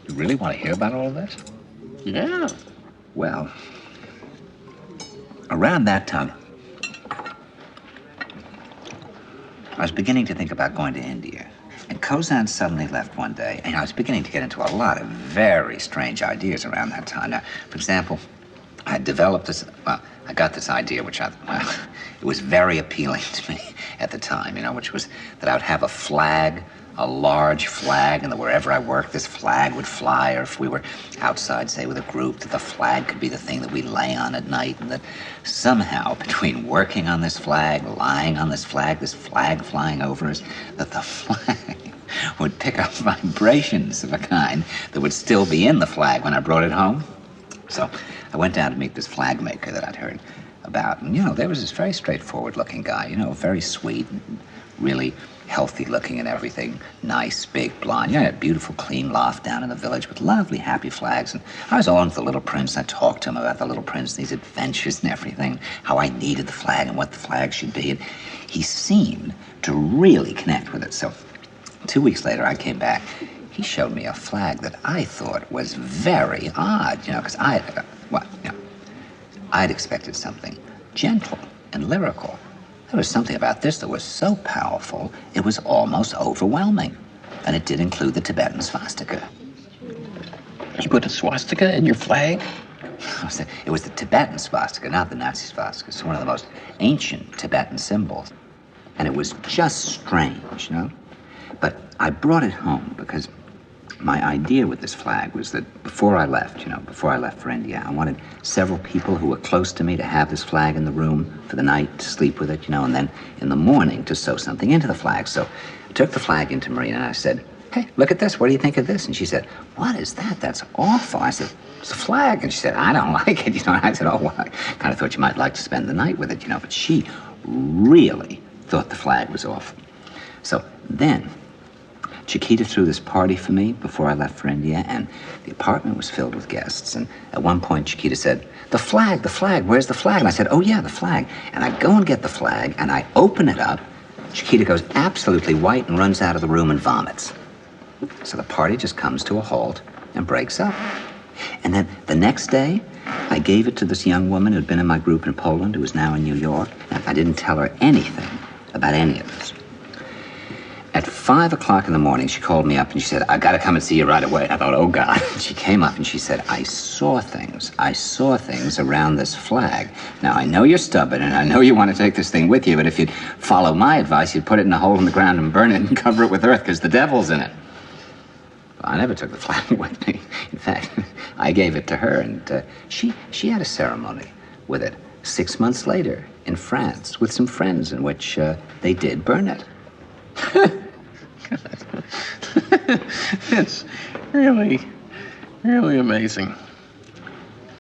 You really want to hear about all of this? Yeah. Well, around that time, I was beginning to think about going to India. And Kozan suddenly left one day, and I was beginning to get into a lot of very strange ideas around that time. Now, for example, I developed this, I got this idea, which it was very appealing to me at the time, which was that I would have a flag, a large flag, and that wherever I worked, this flag would fly, or if we were outside, say, with a group, that the flag could be the thing that we lay on at night, and that somehow, between working on this flag, lying on this flag flying over us, that the flag would pick up vibrations of a kind that would still be in the flag when I brought it home. So I went down to meet this flag maker that I'd heard about. And, there was this very straightforward-looking guy, very sweet, and really healthy-looking and everything. Nice, big, blonde. Had a beautiful, clean loft down in the village with lovely, happy flags. And I was all into the Little Prince. I talked to him about the Little Prince, these adventures and everything, how I needed the flag and what the flag should be. And he seemed to really connect with it. So 2 weeks later, I came back. He showed me a flag that I thought was very odd, because I'd expected something gentle and lyrical. There was something about this that was so powerful, it was almost overwhelming. And it did include the Tibetan swastika. You put a swastika in your flag? It was the Tibetan swastika, not the Nazi swastika. It's one of the most ancient Tibetan symbols. And it was just strange, But I brought it home because my idea with this flag was that before I left for India, I wanted several people who were close to me to have this flag in the room for the night, to sleep with it, and then in the morning to sew something into the flag. So I took the flag into Marina and I said, "Hey, look at this. What do you think of this?" And she said, "What is that? That's awful." I said, "It's a flag." And she said, "I don't like it." And I said, "Oh, well, I kind of thought you might like to spend the night with it, But she really thought the flag was awful. So then Chiquita threw this party for me before I left for India, and the apartment was filled with guests. And at one point, Chiquita said, the flag, where's the flag?" And I said, "Oh, yeah, the flag." And I go and get the flag, and I open it up. Chiquita goes absolutely white and runs out of the room and vomits. So the party just comes to a halt and breaks up. And then the next day, I gave it to this young woman who'd been in my group in Poland, who was now in New York, and I didn't tell her anything about any of this. At 5 o'clock in the morning, she called me up and she said, "I got to come and see you right away." I thought, oh, God. She came up and she said, I saw things around this flag. Now, I know you're stubborn and I know you want to take this thing with you, but if you'd follow my advice, you'd put it in a hole in the ground and burn it and cover it with earth because the devil's in it. Well, I never took the flag with me. In fact, I gave it to her, and she had a ceremony with it 6 months later in France with some friends in which they did burn it. It's really, really amazing.